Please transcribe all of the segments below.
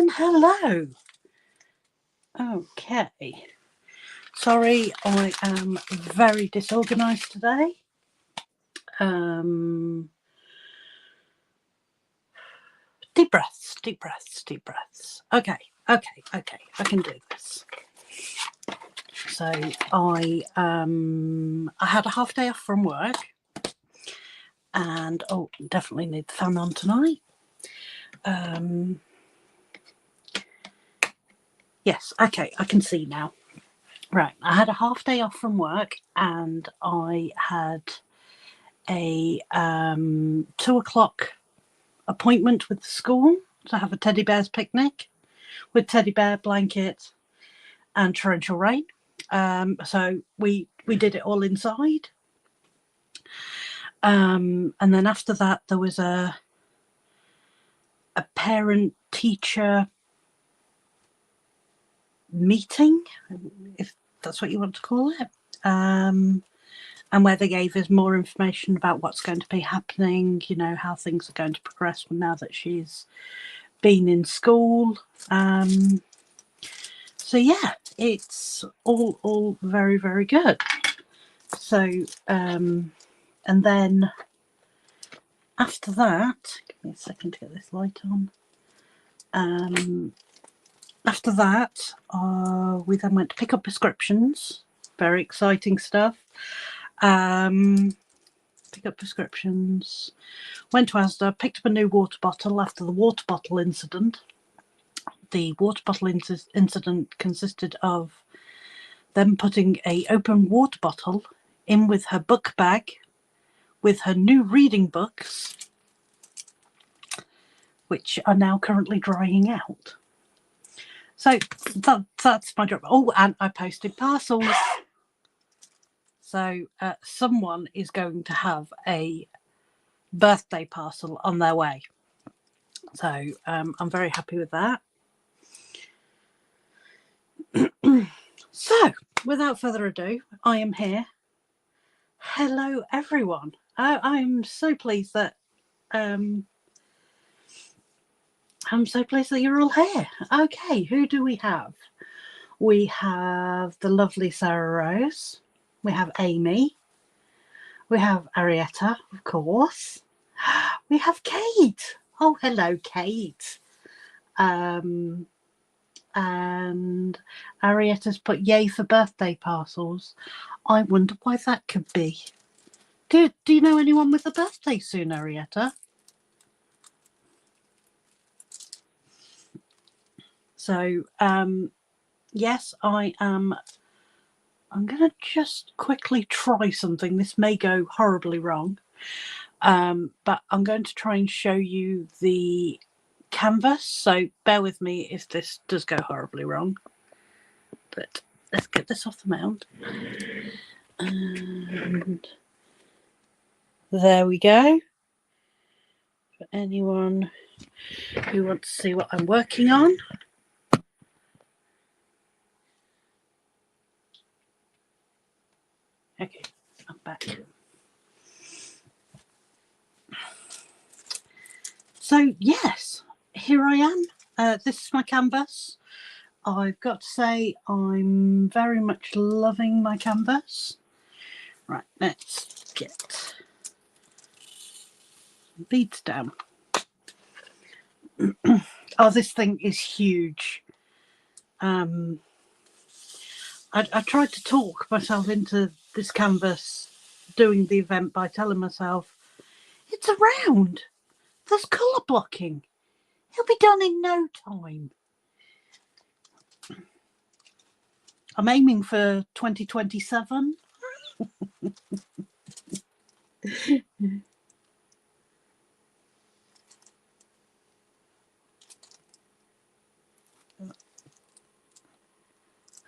and hello. Okay. Sorry, I am very disorganized today. Deep breaths, deep breaths, deep breaths. Okay, I can do this. So I had a half day off from work, and definitely need the fan on tonight. Yes, okay, I can see now. Right, I had a half day off from work, and I had a 2:00 appointment with the school to have a teddy bear's picnic with teddy bear blanket and torrential rain. So we did it all inside. And then after that, there was a parent teacher meeting, if that's what you want to call it. And where they gave us more information about what's going to be happening, you know, how things are going to progress now that she's been in school. So yeah, it's all very, very good. So and then after that, give me a second to get this light on. After that, we then went to pick up prescriptions. Very exciting stuff. Pick up prescriptions. Went to Asda, picked up a new water bottle after the water bottle incident. The water bottle incident consisted of them putting a open water bottle in with her book bag with her new reading books, which are now currently drying out. So that's my job. Oh, and I posted parcels. So someone is going to have a birthday parcel on their way. So I'm very happy with that. So without further ado, I am here. Hello, everyone. I'm so pleased that I'm so pleased that you're all here. Okay, who do we have? We have the lovely Sarah Rose. We have Amy. We have Arietta, of course. We have Kate. Oh, hello, Kate. And Arietta's put yay for birthday parcels. I wonder why that could be. Do you know anyone with a birthday soon, Arietta? So, yes, I am. I'm going to just quickly try something. This may go horribly wrong, but I'm going to try and show you the canvas. So bear with me if this does go horribly wrong. But let's get this off the mount. And there we go. For anyone who wants to see what I'm working on. Okay, I'm back. So yes, here I am. This is my canvas. I've got to say I'm very much loving my canvas. Right, let's get beads down. Oh, this thing is huge. I tried to talk myself into this canvas doing the event by telling myself it's around. There's colour blocking. It'll be done in no time. I'm aiming for 2027.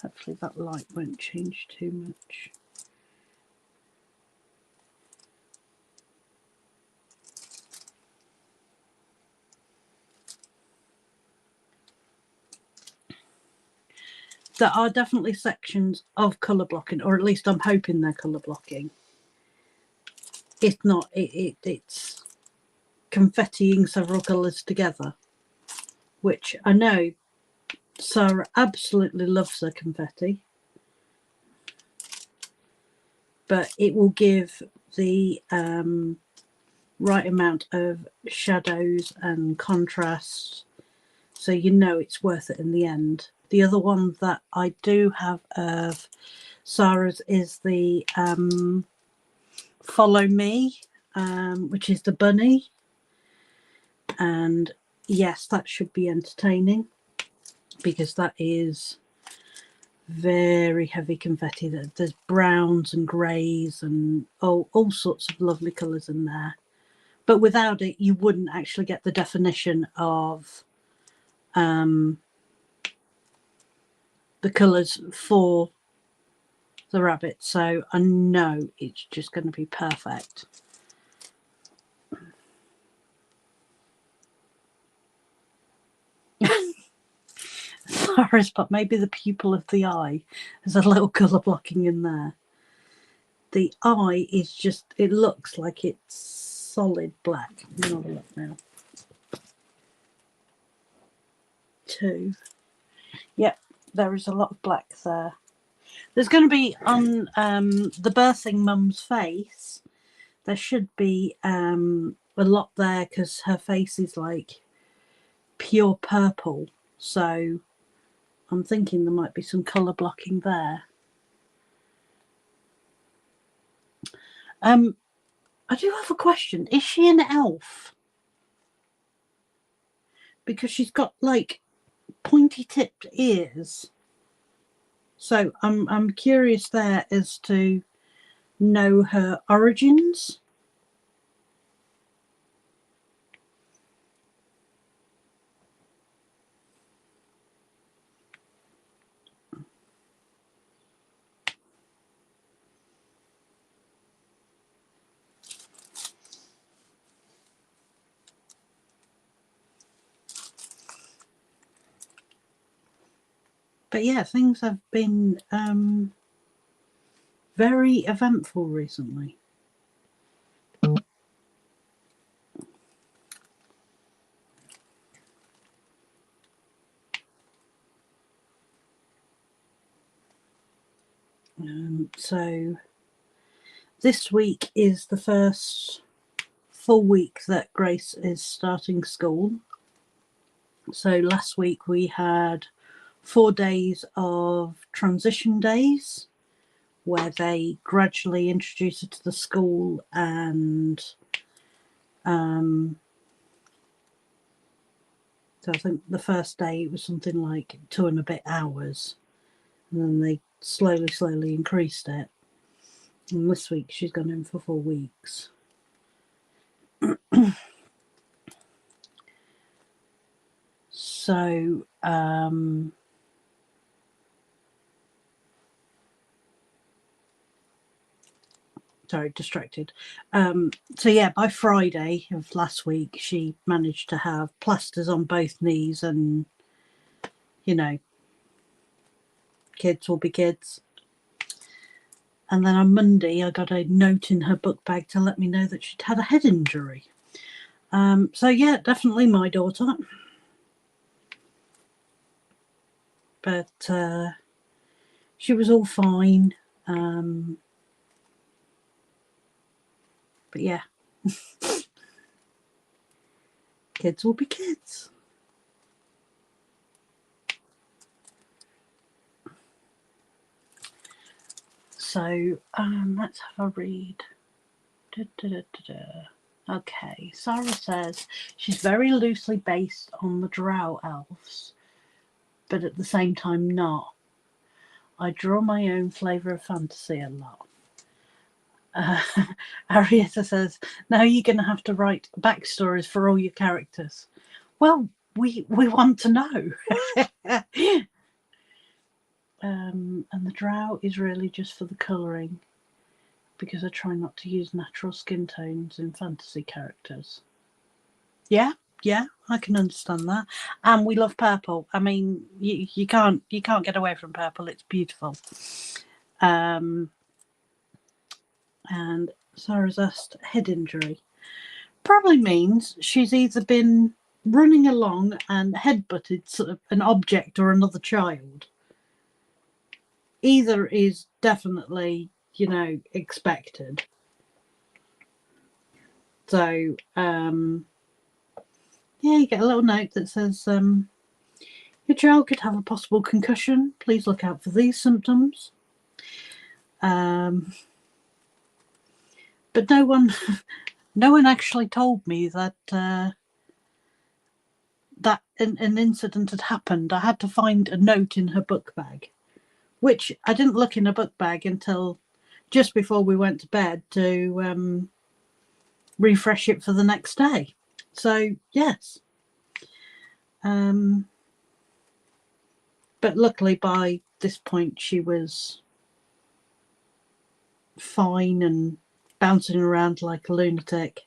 Hopefully that light won't change too much. There are definitely sections of colour blocking, or at least I'm hoping they're colour blocking. If not, it's confettiing several colours together. which I know Sarah absolutely loves her confetti, but it will give the right amount of shadows and contrast, so you know it's worth it in the end. The other one that I do have of Sarah's is the Follow Me, which is the bunny, and yes, that should be entertaining because that is very heavy confetti. There's browns and greys and all sorts of lovely colours in there, but without it you wouldn't actually get the definition of the colours for the rabbit. So I know it's just going to be perfect. Sarah's, but maybe the pupil of the eye. There's a little colour blocking in there. The eye is just, it looks like it's solid black. I'm going to have a look now. 2. Yep, there is a lot of black there. There's going to be on the birthing mum's face, there should be a lot there because her face is like pure purple. So I'm thinking there might be some colour blocking there. I do have a question. Is she an elf? Because she's got like pointy tipped ears. So I'm curious there as to know her origins. But yeah, things have been very eventful recently. So this week is the first full week that Grace is starting school. So last week we had 4 days of transition days where they gradually introduce her to the school, and so I think the first day it was something like 2 and a bit hours, and then they slowly increased it. And this week she's gone in for 4 weeks. So sorry, distracted. So yeah, by Friday of last week she managed to have plasters on both knees, and you know, kids will be kids. And then on Monday I got a note in her book bag to let me know that she'd had a head injury. So yeah, definitely my daughter. But she was all fine. But yeah, kids will be kids. So let's have a read. Okay, Sarah says she's very loosely based on the Drow elves, but at the same time not. I draw my own flavour of fantasy a lot. Arietta says, now you're going to have to write backstories for all your characters. Well, we want to know. And the Drow is really just for the colouring, because I try not to use natural skin tones in fantasy characters. Yeah, I can understand that. And we love purple. I mean, you can't get away from purple. It's beautiful. And Sarah's asked head injury. Probably means she's either been running along and headbutted sort of an object or another child. Either is definitely, expected. So, yeah, you get a little note that says, your child could have a possible concussion. Please look out for these symptoms. But no one actually told me that that an incident had happened. I had to find a note in her book bag, which I didn't look in her book bag until just before we went to bed to refresh it for the next day. So, yes. But luckily by this point she was fine and bouncing around like a lunatic.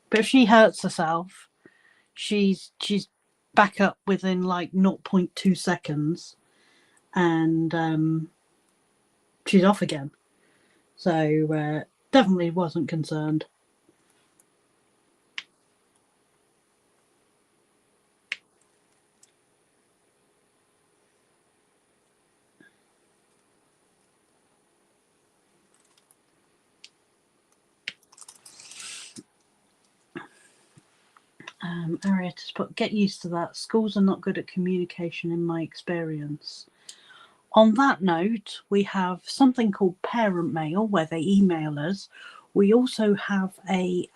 But if she hurts herself, she's back up within like 0.2 seconds and she's off again. So definitely wasn't concerned. Arieta's put, get used to that. Schools are not good at communication in my experience. On that note, we have something called Parent Mail where they email us. We also have a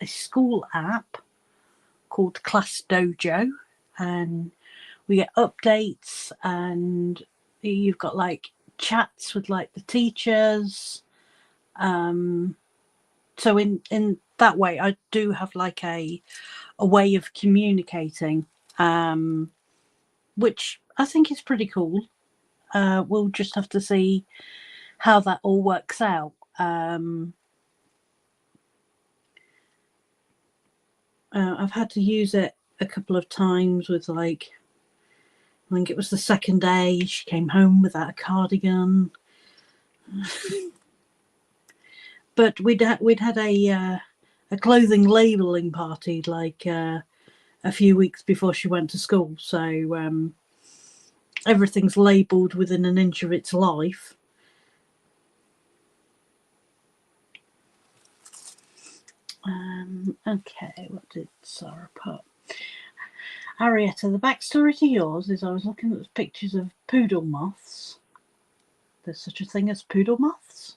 school app called Class Dojo, and we get updates, and you've got like chats with like the teachers. So in that way, I do have like a way of communicating, which I think is pretty cool. We'll just have to see how that all works out. I've had to use it a couple of times with like, I think it was the second day she came home without a cardigan. But we'd had a clothing labelling party like a few weeks before she went to school, so everything's labelled within an inch of its life. Okay, what did Sarah put? Arietta, the backstory to yours is I was looking at pictures of poodle moths. There's such a thing as poodle moths.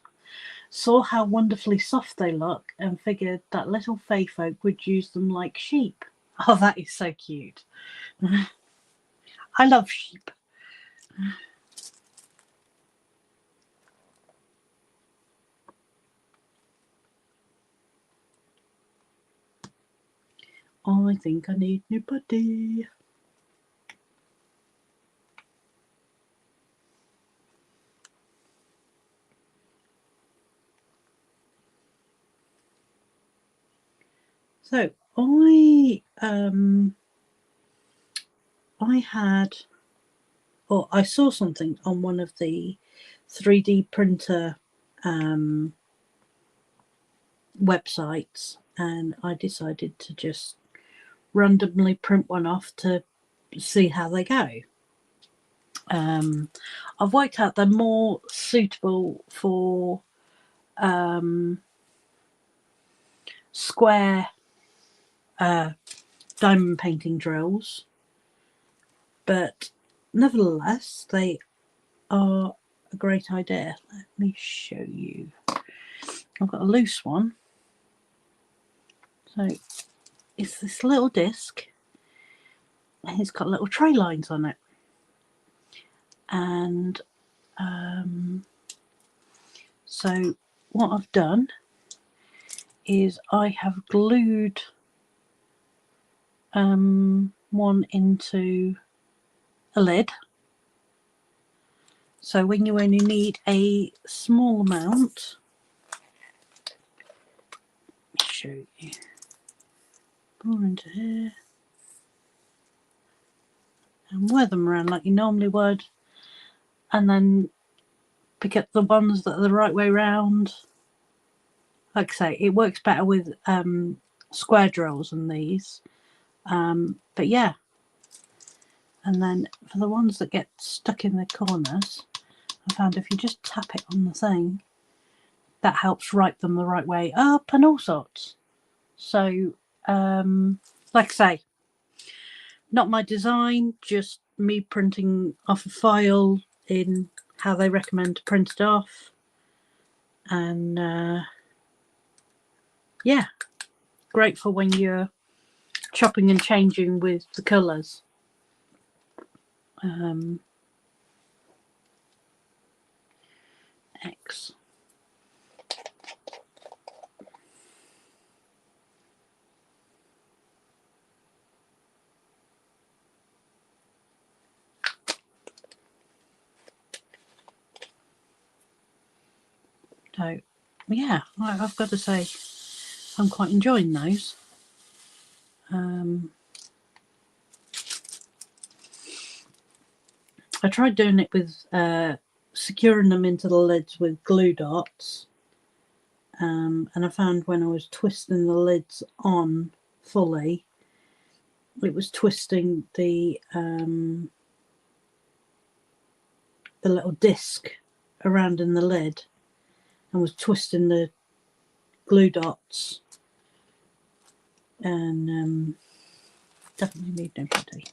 Saw how wonderfully soft they look and figured that little fae folk would use them like sheep. Oh, that is so cute. I love sheep. I think I need new putty. So I saw something on one of the 3D printer websites, and I decided to just randomly print one off to see how they go. I've worked out they're more suitable for square diamond painting drills, but nevertheless they are a great idea. Let me show you. I've got a loose one. So it's this little disc and it's got little tray lines on it. And so what I've done is I have glued one into a lid. So when you only need a small amount, let me show you. Pour into here and wear them around like you normally would, and then pick up the ones that are the right way round. Like I say, it works better with square drills and these. But yeah. And then for the ones that get stuck in the corners, I found if you just tap it on the thing, that helps write them the right way up and all sorts. So, like I say, not my design, just me printing off a file in how they recommend to print it off. And yeah, great for when you're chopping and changing with the colours. X. So yeah, I've got to say I'm quite enjoying those. I tried doing it with securing them into the lids with glue dots, and I found when I was twisting the lids on fully, it was twisting the little disc around in the lid and was twisting the glue dots, and definitely need no putty.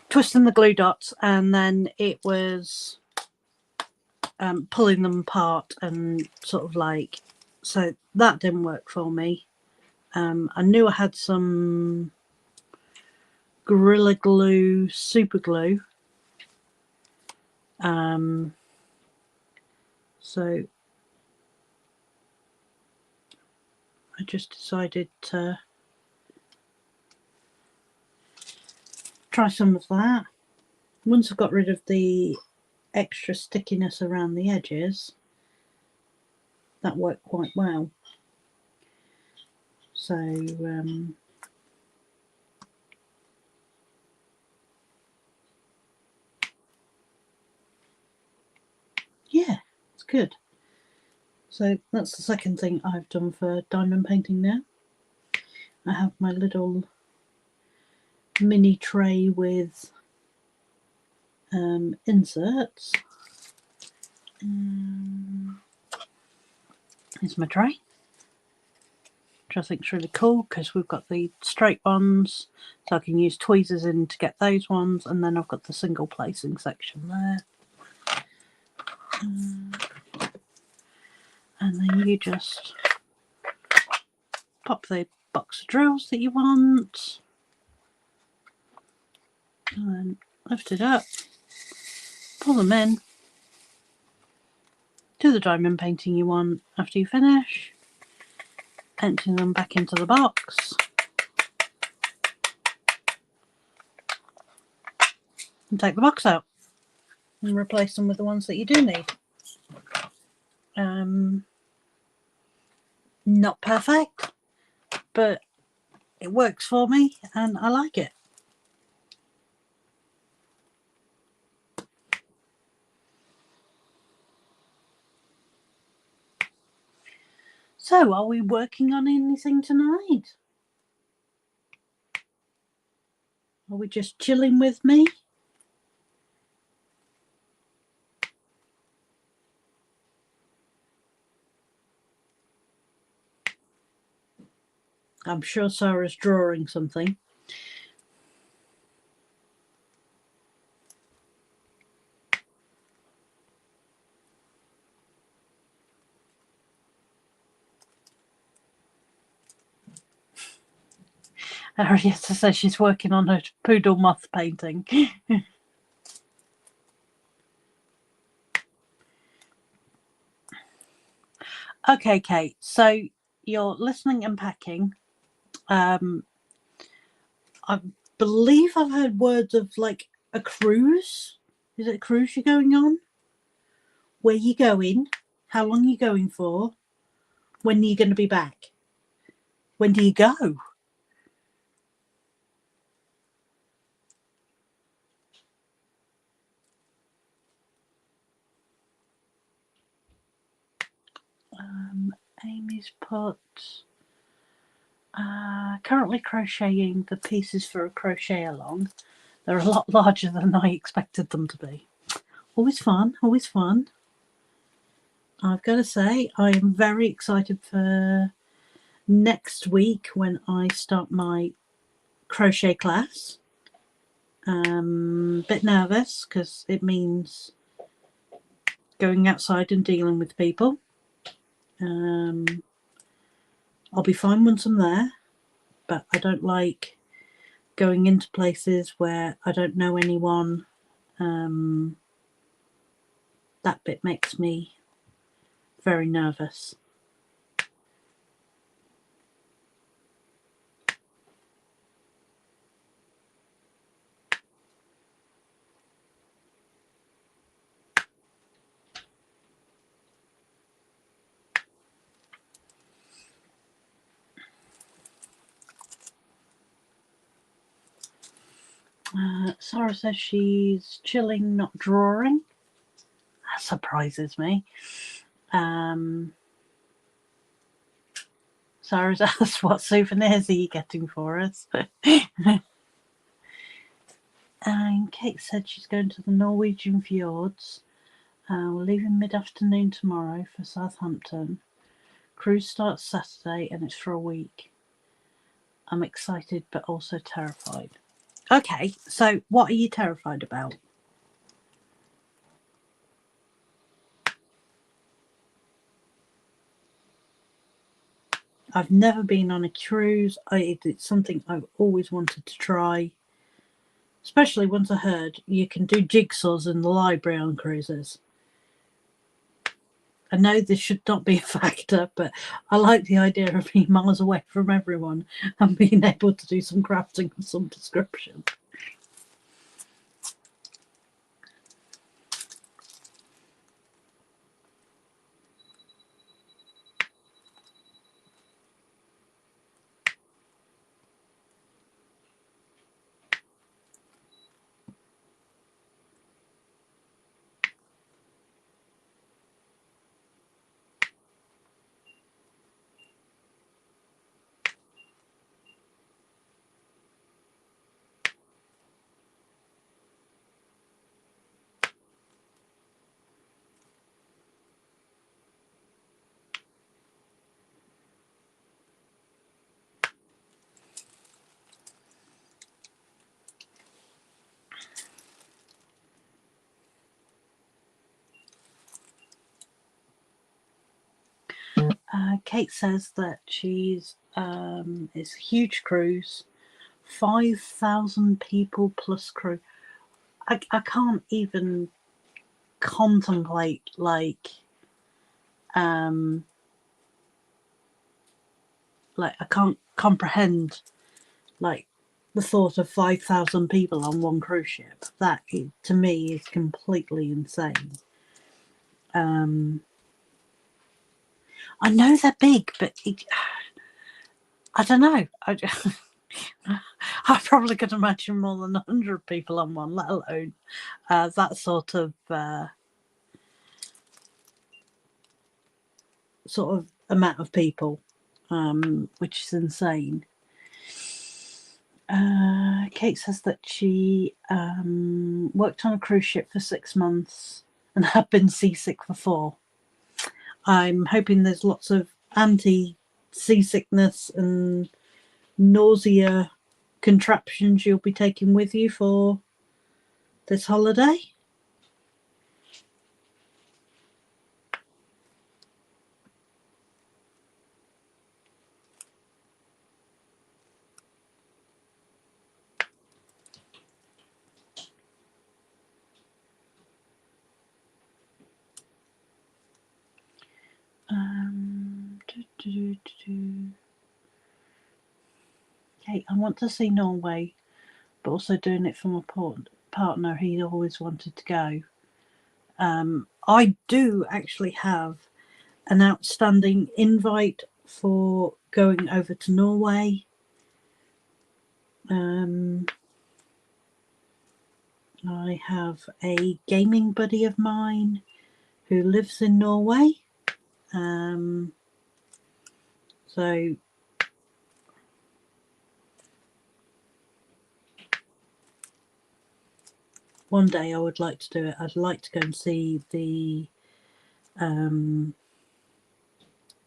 Twisting the glue dots, and then it was pulling them apart and sort of like, so that didn't work for me. I knew I had some Gorilla Glue super glue, so I just decided to try some of that. Once I got rid of the extra stickiness around the edges, that worked quite well. So yeah, it's good. So that's the second thing I've done for diamond painting now. I have my little mini tray with inserts. Here's my tray, which I think is really cool because we've got the straight ones, so I can use tweezers in to get those ones, and then I've got the single placing section there. And then you just pop the box of drills that you want, and then lift it up, pull them in, do the diamond painting you want. After you finish, empty them back into the box, and take the box out and replace them with the ones that you do need. Not perfect, but it works for me and I like it. So, are we working on anything tonight? Are we just chilling with me? I'm sure Sarah's drawing something. Arietta says she's working on her poodle moth painting. Okay, Kate, so you're listening and packing. I believe I've heard words of like a cruise. Is it a cruise you're going on? Where you going? How long are you going for? When are you going to be back? When do you go? Amy's put currently crocheting the pieces for a crochet along. They're a lot larger than I expected them to be. Always fun, always fun. I've got to say, I am very excited for next week when I start my crochet class. Bit nervous because it means going outside and dealing with people. I'll be fine once I'm there, but I don't like going into places where I don't know anyone. That bit makes me very nervous. Sarah says she's chilling, not drawing. That surprises me. Sarah's asked, what souvenirs are you getting for us? And Kate said she's going to the Norwegian fjords. We're leaving mid-afternoon tomorrow for Southampton. Cruise starts Saturday and it's for a week. I'm excited but also terrified. Okay, so what are you terrified about? I've never been on a cruise. It's something I've always wanted to try. Especially once I heard you can do jigsaws in the library on cruises. I know this should not be a factor, but I like the idea of being miles away from everyone and being able to do some crafting of some description. Kate says that it's a huge cruise, 5,000 people plus crew. I can't even contemplate like I can't comprehend like the thought of 5,000 people on one cruise ship. That to me is completely insane. I know they're big, but I don't know. I probably could imagine more than 100 people on one, let alone that sort of amount of people, which is insane. Kate says that she worked on a cruise ship for 6 months and had been seasick for 4. I'm hoping there's lots of anti-seasickness and nausea contraptions you'll be taking with you for this holiday. Okay, I want to see Norway, but also doing it for my partner. He always wanted to go. I do actually have an outstanding invite for going over to Norway. I have a gaming buddy of mine who lives in Norway. So one day I would like to do it. I'd like to go and see the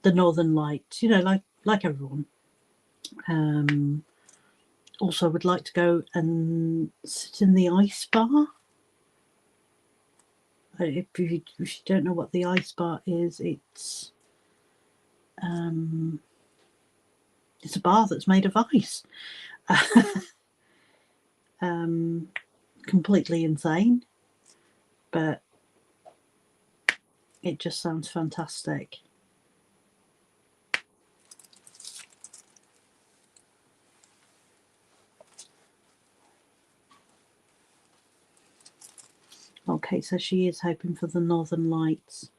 Northern Lights, like everyone. Also, would like to go and sit in the ice bar. If you don't know what the ice bar is, it's a bar that's made of ice. Completely insane, but it just sounds fantastic. Okay, so she is hoping for the Northern Lights.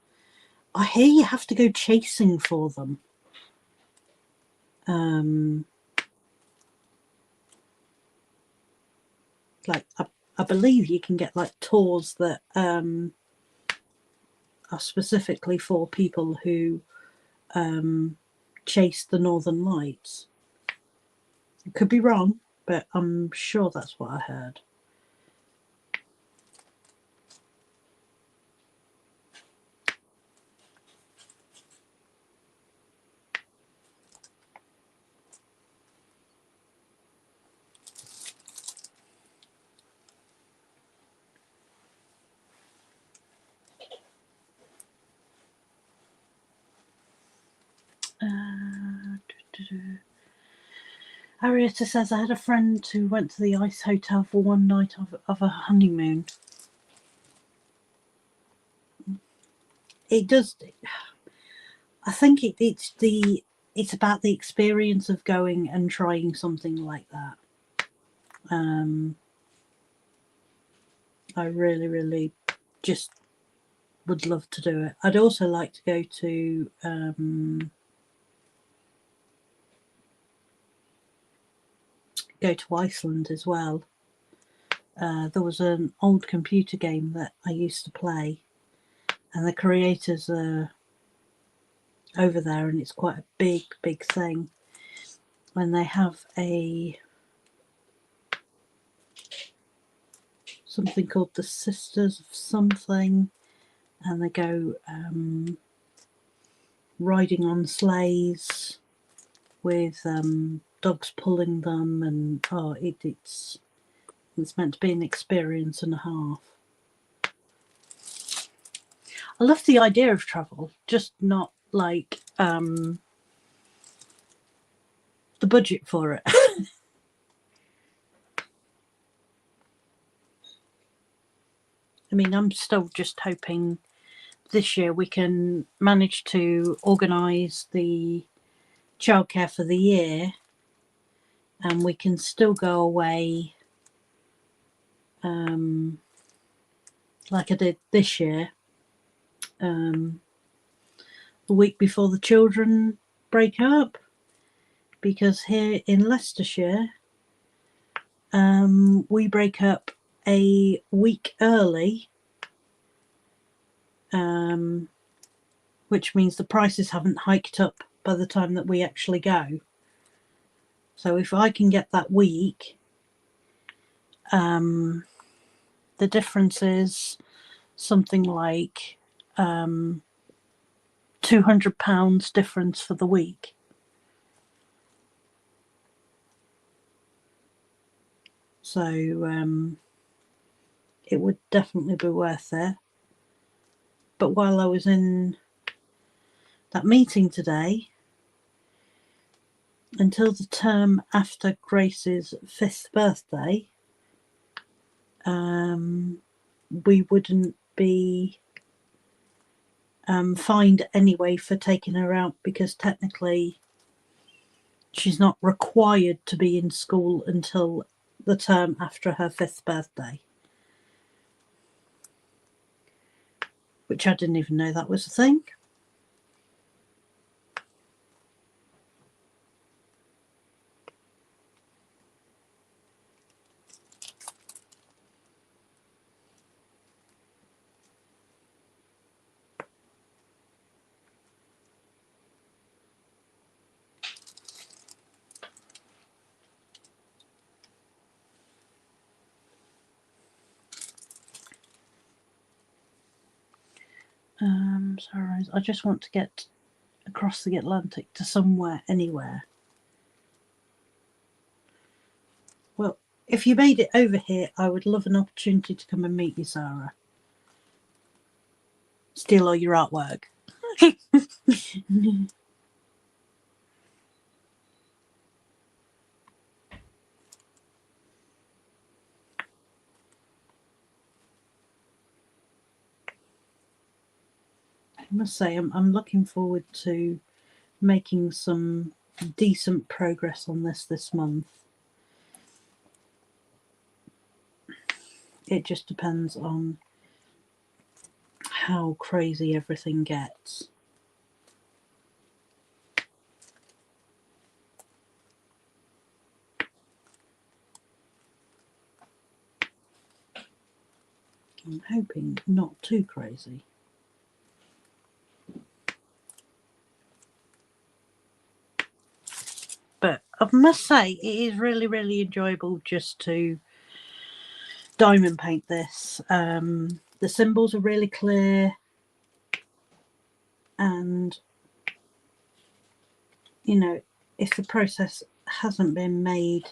I hear you have to go chasing for them. Like I believe you can get like tours that are specifically for people who chase the Northern Lights. It could be wrong, but I'm sure that's what I heard. Arietta says, I had a friend who went to the Ice Hotel for one night of a honeymoon. It does. I think it's about the experience of going and trying something like that. I really, really just would love to do it. I'd also like to go to Iceland as well. There was an old computer game that I used to play, and the creators are over there, and it's quite a big thing. And they have something called the Sisters of something, and they go riding on sleighs with dogs pulling them, and it's meant to be an experience and a half. I love the idea of travel, just not like the budget for it. I mean, I'm still just hoping this year we can manage to organise the childcare for the year, and we can still go away like I did this year, the week before the children break up, because here in Leicestershire we break up a week early, which means the prices haven't hiked up by the time that we actually go. So if I can get that week, the difference is something like £200 difference for the week. So it would definitely be worth it. But while I was in that meeting today, until the term after Grace's 5th birthday, we wouldn't be fined anyway for taking her out, because technically she's not required to be in school until the term after her 5th birthday, which I didn't even know that was a thing. Sorry, I just want to get across the Atlantic to somewhere, anywhere. Well, if you made it over here, I would love an opportunity to come and meet you, Sarah. Steal all your artwork. I must say, I'm looking forward to making some decent progress on this month. It just depends on how crazy everything gets. I'm hoping not too crazy. But I must say, it is really, really enjoyable just to diamond paint this. The symbols are really clear, and you know, if the process hasn't been made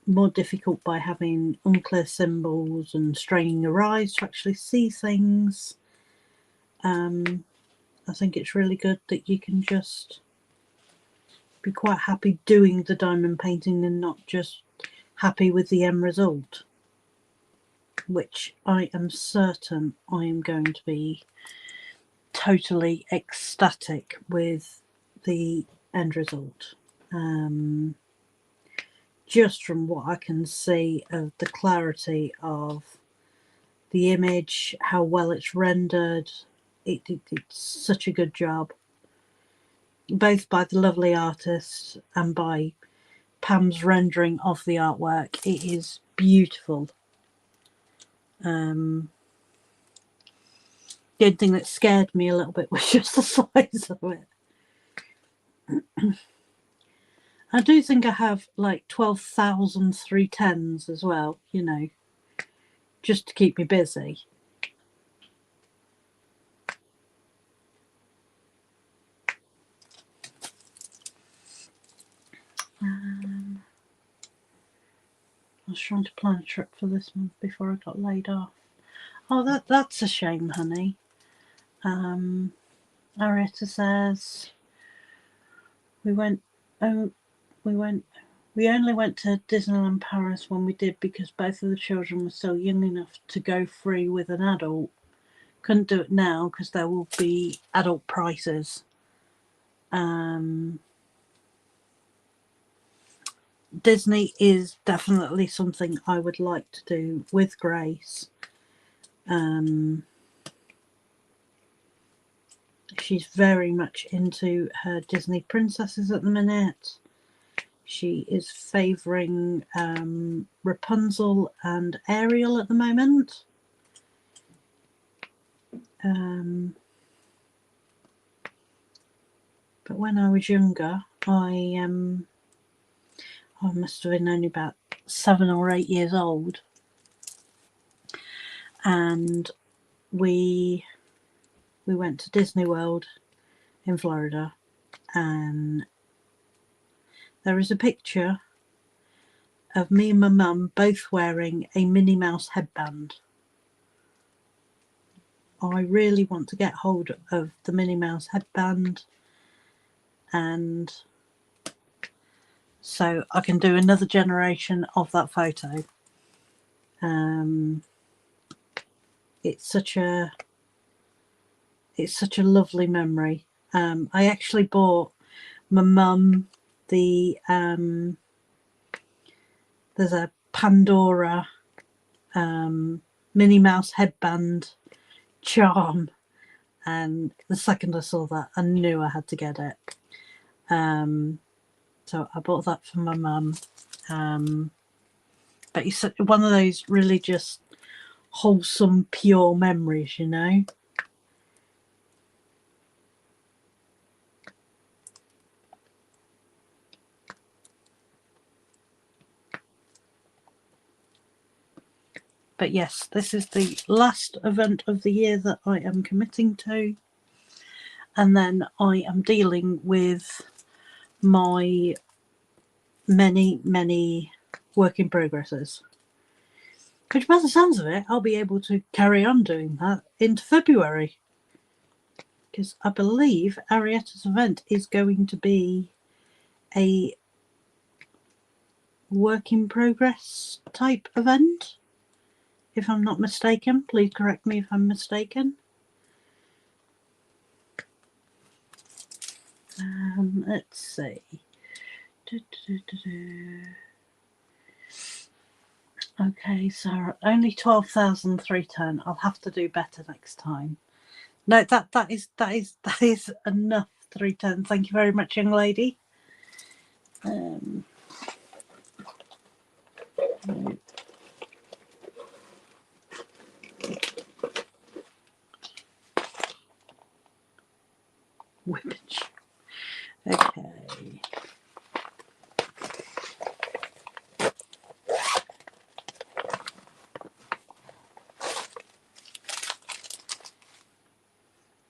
more difficult by having unclear symbols and straining your eyes to actually see things, I think it's really good that you can just be quite happy doing the diamond painting and not just happy with the end result, which I am certain I am going to be totally ecstatic with the end result. Just from what I can see of the clarity of the image, how well it's rendered, it's such a good job, both by the lovely artist and by Pam's rendering of the artwork. It is beautiful. The only thing that scared me a little bit was just the size of it. I do think I have like 12,000 310s as well, you know, just to keep me busy. I was trying to plan a trip for this month before I got laid off. Oh, that's a shame, honey. Arietta says we went. Oh, we went. We only went to Disneyland Paris when we did because both of the children were still young enough to go free with an adult. Couldn't do it now because there will be adult prices. Disney is definitely something I would like to do with Grace. She's very much into her Disney princesses at the minute. She is favouring Rapunzel and Ariel at the moment. But when I was younger, I must have been only about 7 or 8 years old, and we went to Disney World in Florida, and there is a picture of me and my mum both wearing a Minnie Mouse headband. I really want to get hold of the Minnie Mouse headband, and so I can do another generation of that photo. It's such a lovely memory. I actually bought my mum the there's a Pandora Minnie Mouse headband charm, and the second I saw that, I knew I had to get it. So I bought that for my mum. But it's one of those really just wholesome, pure memories, you know. But yes, this is the last event of the year that I am committing to. And then I am dealing with my many work in progresses. Which, by the sounds of it, I'll be able to carry on doing that into February. Because I believe Arietta's event is going to be a work in progress type event. If I'm not mistaken, please correct me if I'm mistaken. Let's see. Okay, Sarah, only 12,310. I'll have to do better next time. No, that is enough. 310. Thank you very much, young lady. Whippage. Okay.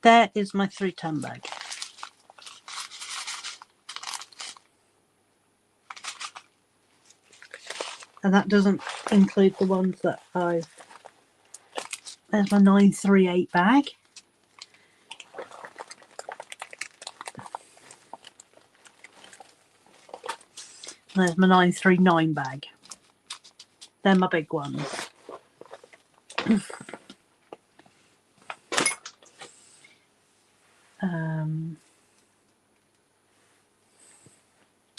There is my 310 bag. And that doesn't include the ones that I've... There's my 938 bag. And there's my 939 bag. They're my big ones.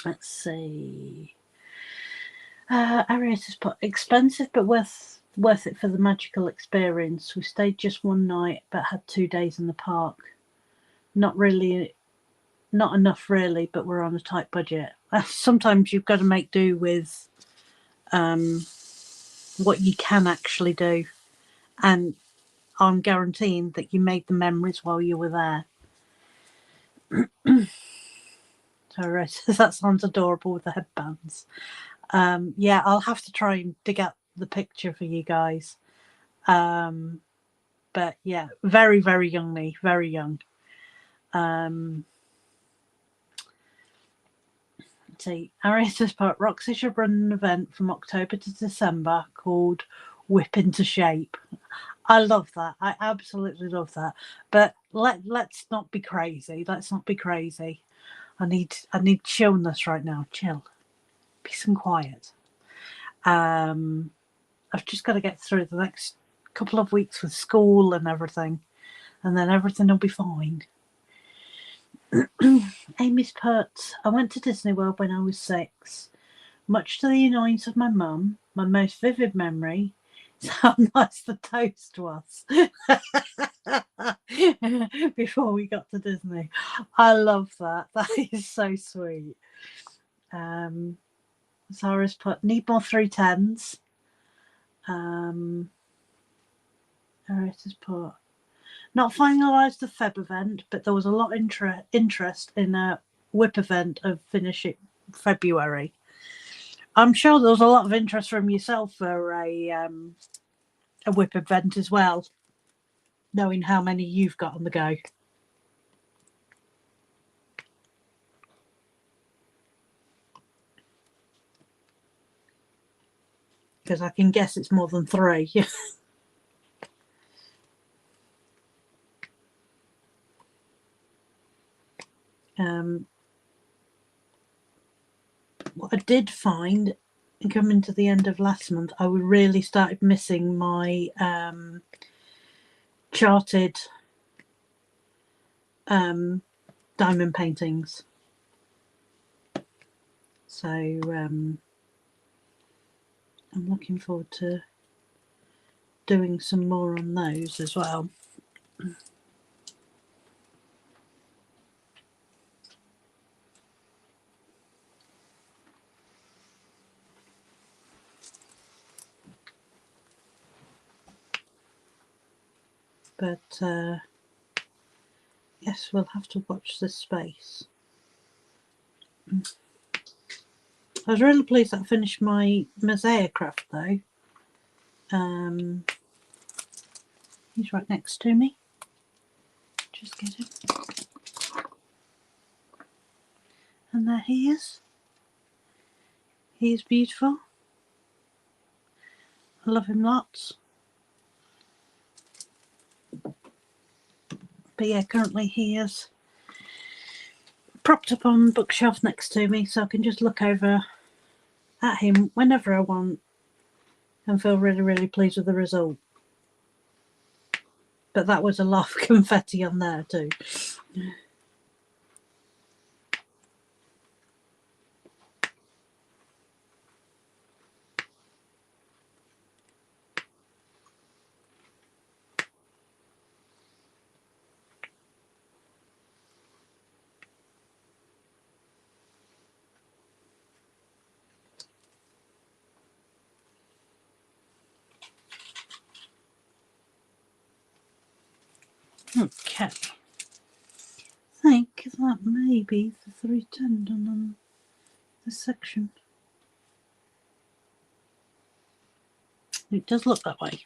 Let's see. Arietta's put expensive but worth it for the magical experience. We stayed just one night but had 2 days in the park. Not enough really, but we're on a tight budget. Sometimes you've got to make do with what you can actually do, and I'm guaranteeing that you made the memories while you were there. So that sounds adorable with the headbands. Yeah, I'll have to try and dig out the picture for you guys. But yeah, very, very young me, very young. See, Arietta's part, Roxy should run an event from October to December called Whip into Shape. I love that. I absolutely love that. But let's not be crazy. Let's not be crazy. I need chillness right now. Chill. Peace and quiet. I've just got to get through the next couple of weeks with school and everything, and then everything will be fine. Amy's put, I went to Disney World when I was 6. Much to the annoyance of my mum, my most vivid memory is how nice the toast was before we got to Disney. I love that. That is so sweet. Sarah's put, need more 310s. Arietta's put, not finalised the Feb event, but there was a lot of interest in a whip event of finishing February. I'm sure there was a lot of interest from yourself for a whip event as well, knowing how many you've got on the go. Because I can guess it's more than 3. What I did find, coming to the end of last month, I really started missing my charted diamond paintings. So I'm looking forward to doing some more on those as well. But yes, we'll have to watch this space. I was really pleased that I finished my mosaic craft though. He's right next to me. Just get him. And there he is. He's beautiful. I love him lots. But yeah, currently he is propped up on the bookshelf next to me, so I can just look over at him whenever I want and feel really, really pleased with the result. But that was a lot of confetti on there too. Okay. I think that may be the 310 done on this section. It does look that way.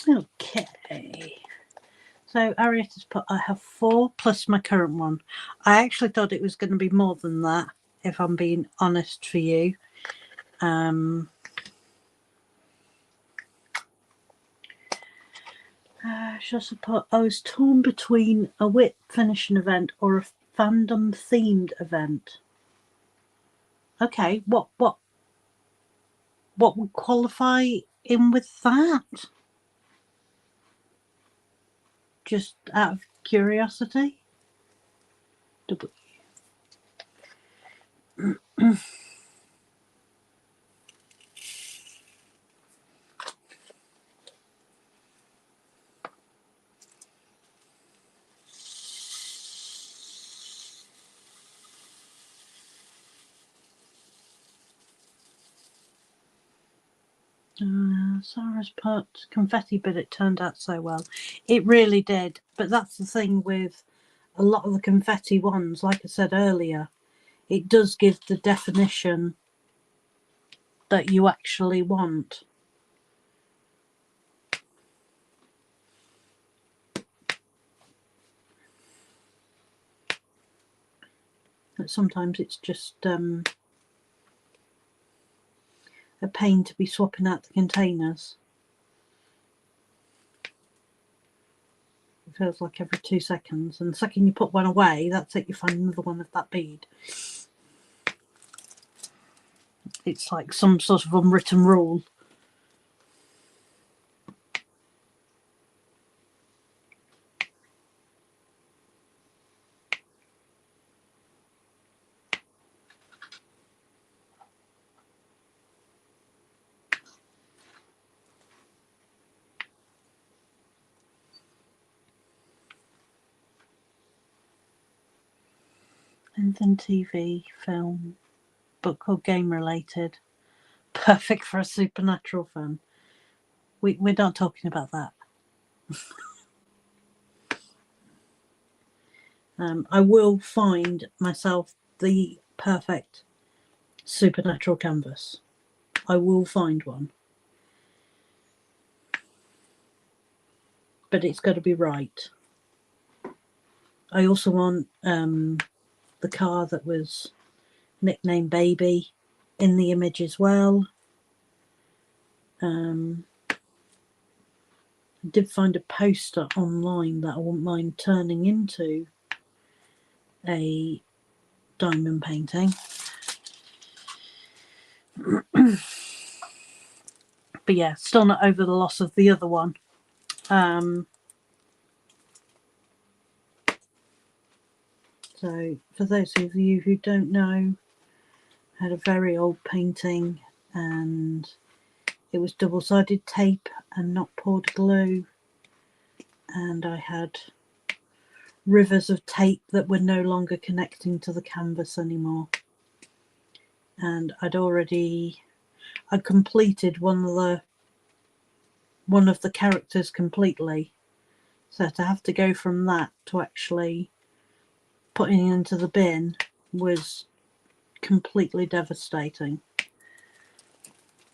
Okay. So Arieta's put, I have 4 plus my current one. I actually thought it was going to be more than that, if I'm being honest for you. She also put, I was torn between a whip finishing event or a fandom themed event. Okay, what would qualify in with that? Just out of curiosity. Sarah's put confetti, but it turned out so well. It really did. But that's the thing with a lot of the confetti ones, like I said earlier, it does give the definition that you actually want. But sometimes it's just a pain to be swapping out the containers. It feels like every 2 seconds, and the second you put one away, that's it, you find another one of that bead. It's like some sort of unwritten rule. Anything TV, film, book or game related. Perfect for a supernatural fan. We're not talking about that. I will find myself the perfect supernatural canvas. I will find one. But it's got to be right. I also want the car that was nicknamed Baby in the image as well. I did find a poster online that I wouldn't mind turning into a diamond painting. But yeah, still not over the loss of the other one. So for those of you who don't know, I had a very old painting and it was double-sided tape and not poured glue, and I had rivers of tape that were no longer connecting to the canvas anymore. And I'd completed one of one of the characters completely. So to have to go from that to actually putting it into the bin was completely devastating.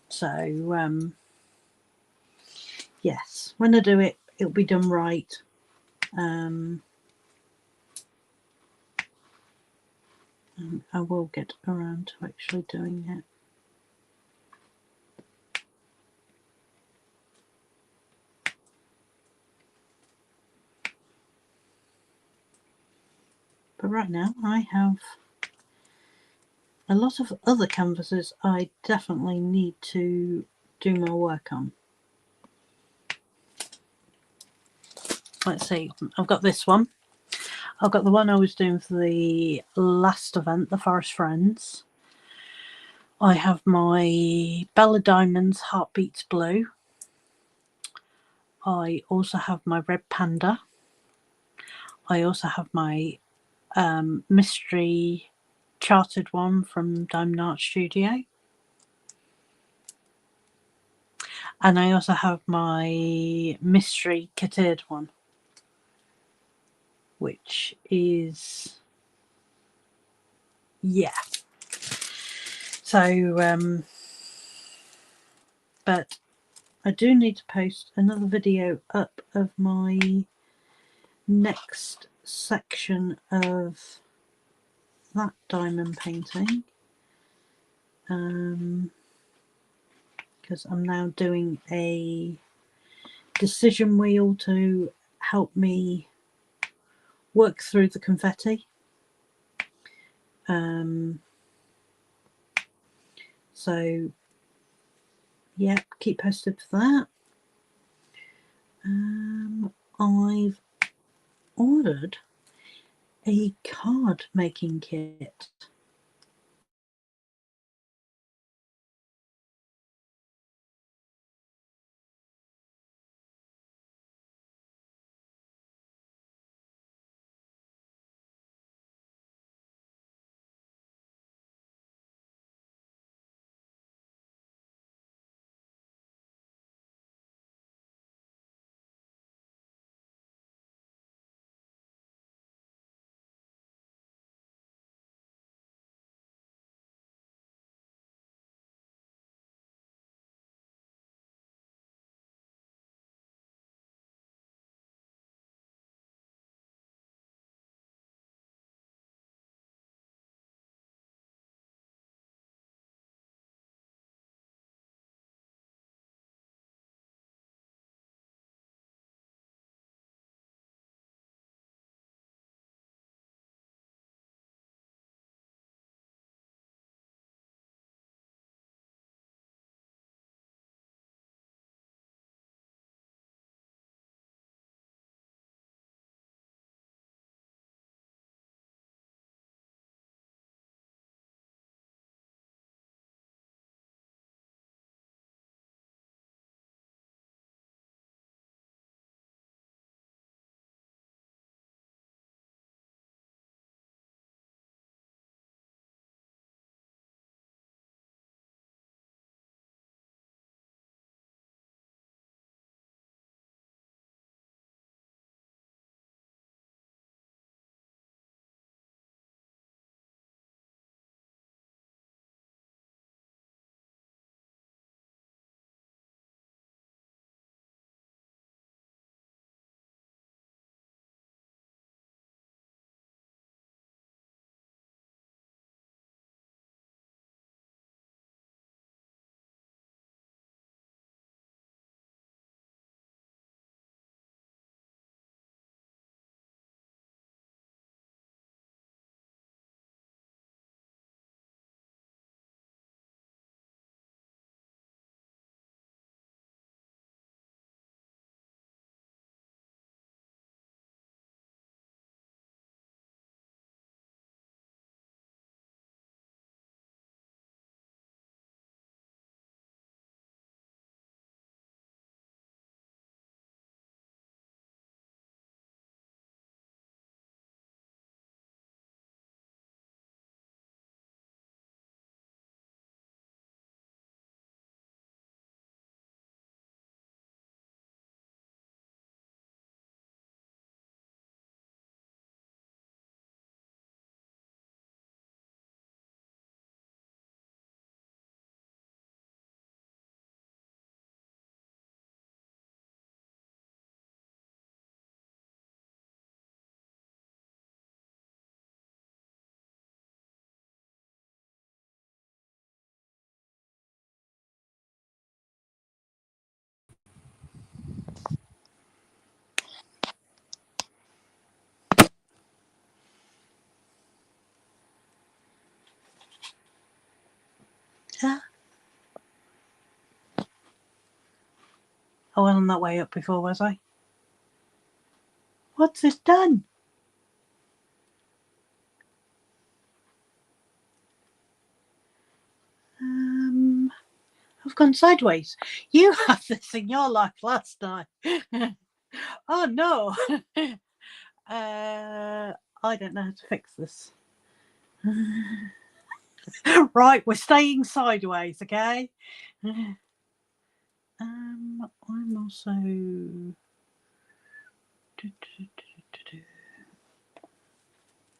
So yes, when I do it, it'll be done right. And I will get around to actually doing it. But right now I have a lot of other canvases I definitely need to do more work on. Let's see, I've got this one. I've got the one I was doing for the last event, the Forest Friends. I have my Bella Diamonds Heartbeats Blue. I also have my Red Panda. I also have my mystery charted one from Diamond Art Studio. And I also have my mystery kitted one, which is, yeah. So, but I do need to post another video up of my next section of that diamond painting, because I'm now doing a decision wheel to help me work through the confetti. So yeah, keep posted for that. I've ordered a card making kit. I wasn't that way up before, was I? What's this done? I've gone sideways. You had this in your life last night. Oh no. I don't know how to fix this. Right, we're staying sideways, okay? I'm also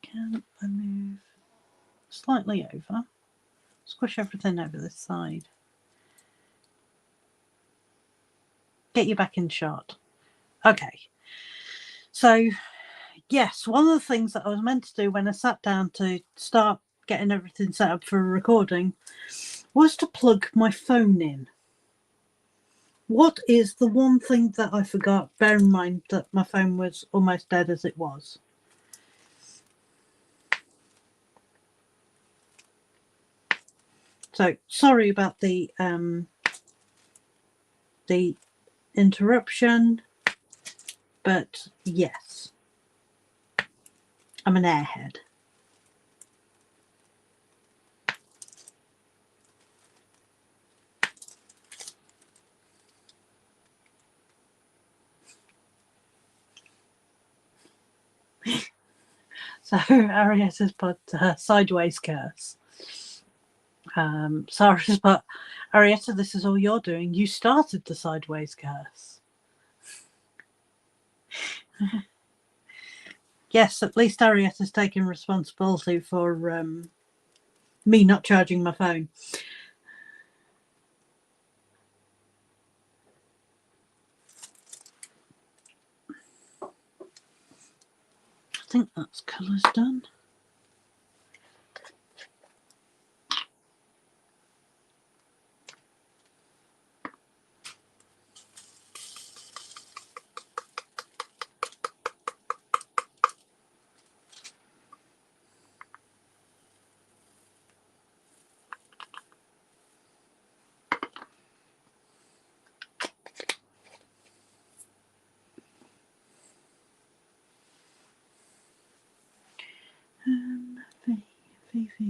can I move slightly over? Squish everything over this side. Get you back in shot. Okay. So, yes, one of the things that I was meant to do when I sat down to start getting everything set up for a recording was to plug my phone in. What is the one thing that I forgot? Bear in mind that my phone was almost dead as it was. So sorry about the interruption, but yes, I'm an airhead. So Arieta's put sideways curse. Sarah's put, Arietta, this is all you're doing. You started the sideways curse. Yes, at least Arietta's taking responsibility for me not charging my phone. I think that's colours done. Fee.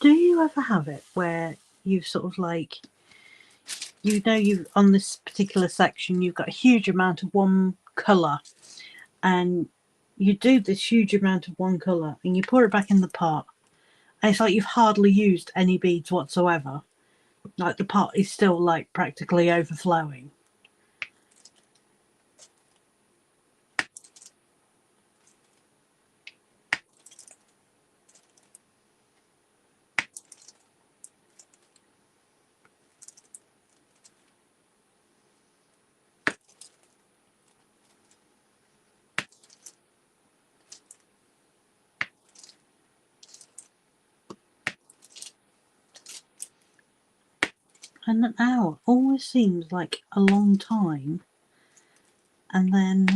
Do you ever have it where you've sort of like, you know, you on this particular section you've got a huge amount of one colour, and you do this huge amount of one colour and you pour it back in the pot, and it's like you've hardly used any beads whatsoever, like the pot is still like practically overflowing? And an hour always seems like a long time, and then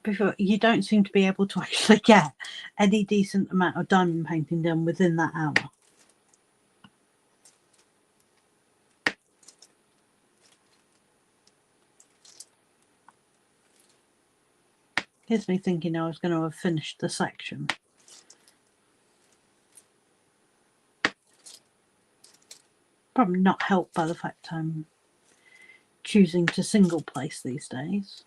before you don't seem to be able to actually get any decent amount of diamond painting done within that hour. Here's me thinking I was going to have finished the section. Probably not helped by the fact I'm choosing to single place these days.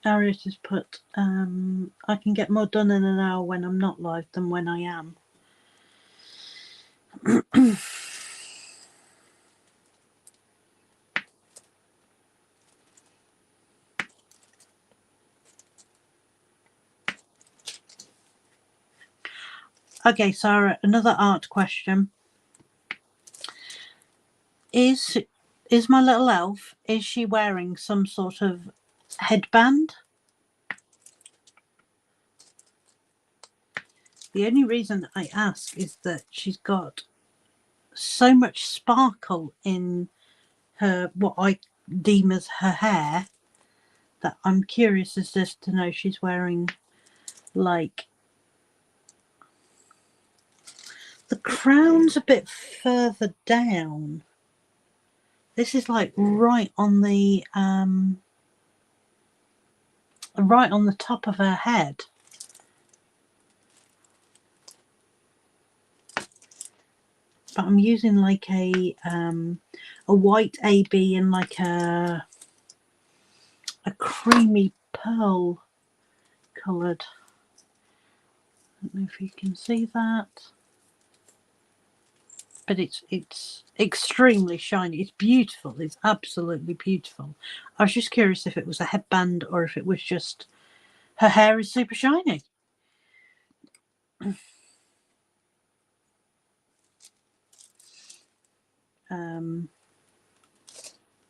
Harriet has put, I can get more done in an hour when I'm not live than when I am. Okay, Sarah, another art question. Is my little elf, is she wearing some sort of headband? The only reason I ask is that she's got so much sparkle in her, what I deem as her hair, that I'm curious as just to know she's wearing, like, the crown's a bit further down. This is like right on the top of her head. But I'm using like a white AB and like a creamy pearl coloured. I don't know if you can see that, but it's extremely shiny. It's beautiful. It's absolutely beautiful. I was just curious if it was a headband or if it was just her hair is super shiny.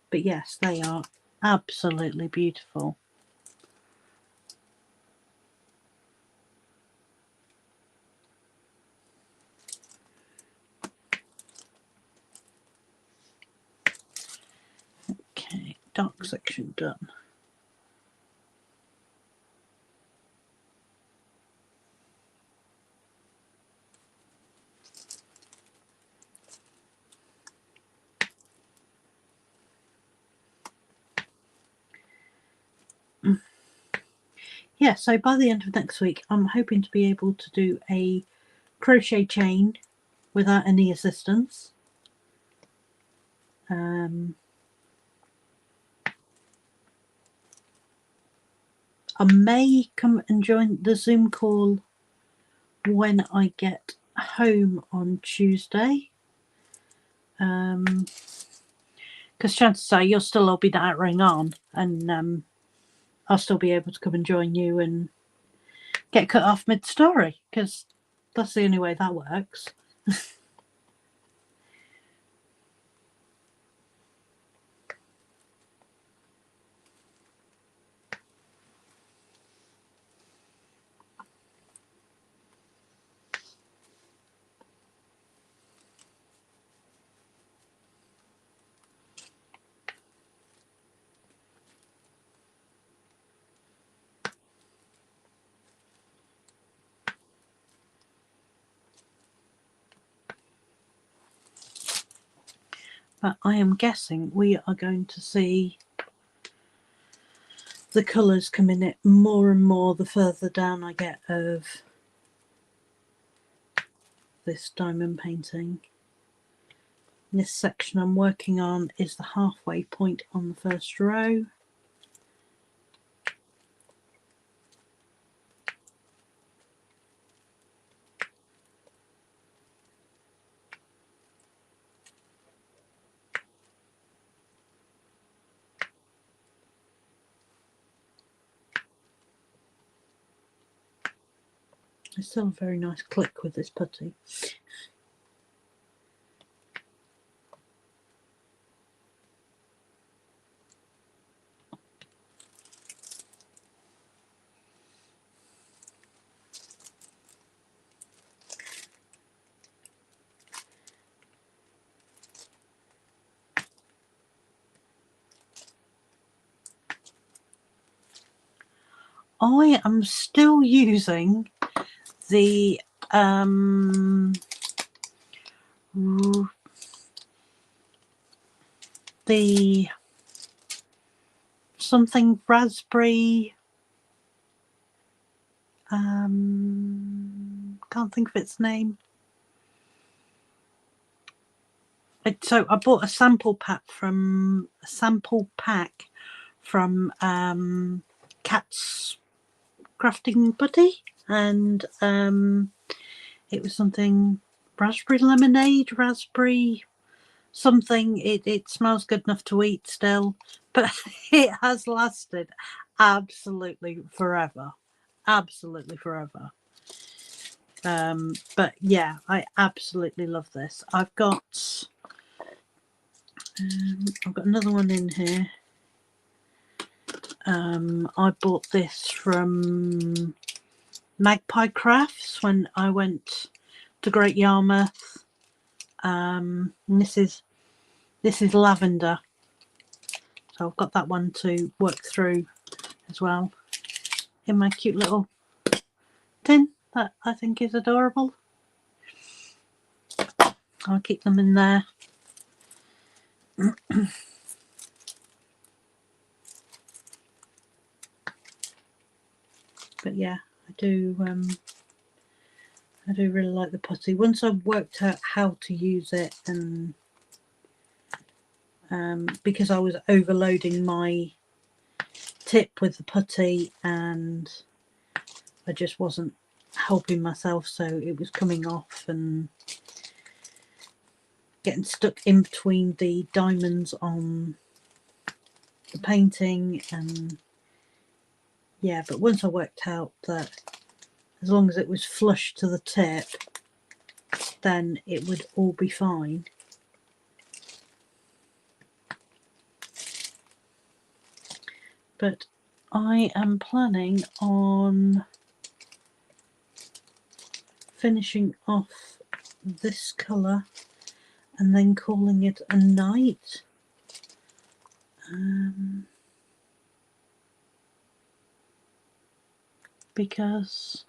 But yes, they are absolutely beautiful. Okay, dark section done. Yeah, so by the end of next week, I'm hoping to be able to do a crochet chain without any assistance. I may come and join the Zoom call when I get home on Tuesday. Because chances are you'll still all be nattering on, and I'll still be able to come and join you and get cut off mid-story, because that's the only way that works. But I am guessing we are going to see the colours come in it more and more the further down I get of this diamond painting. This section I'm working on is the halfway point on the first row. It's still a very nice click with this putty. I am still using the something raspberry, can't think of its name. So I bought a sample pack from Cat's Crafting Putty, and it was something raspberry lemonade, raspberry something. It smells good enough to eat still, but it has lasted absolutely forever. Absolutely forever. But yeah, I absolutely love this. I've got another one in here. I bought this from Magpie Crafts when I went to Great Yarmouth. And this is lavender, so I've got that one to work through as well in my cute little tin that I think is adorable. I'll keep them in there. But yeah, I do really like the putty. Once I've worked out how to use it, and because I was overloading my tip with the putty and I just wasn't helping myself, so it was coming off and getting stuck in between the diamonds on the painting. And yeah, but once I worked out that as long as it was flush to the tip, then it would all be fine. But I am planning on finishing off this colour and then calling it a night. Because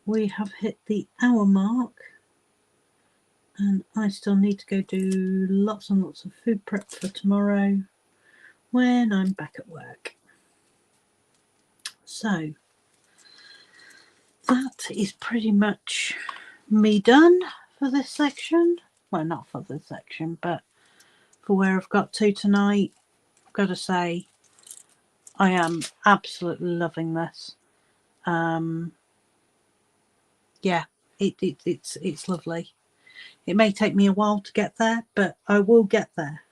we have hit the hour mark and I still need to go do lots and lots of food prep for tomorrow when I'm back at work. So that is pretty much me done for this section. Well, not for this section, but for where I've got to tonight. I've got to say I am absolutely loving this. Yeah, it's lovely. It may take me a while to get there, but I will get there.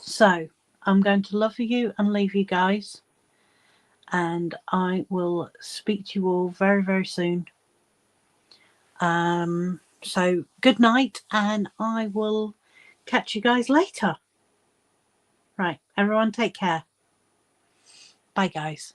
So I'm going to love you and leave you guys, and I will speak to you all very, very soon. So good night, and I will catch you guys later. Right, everyone take care. Bye, guys.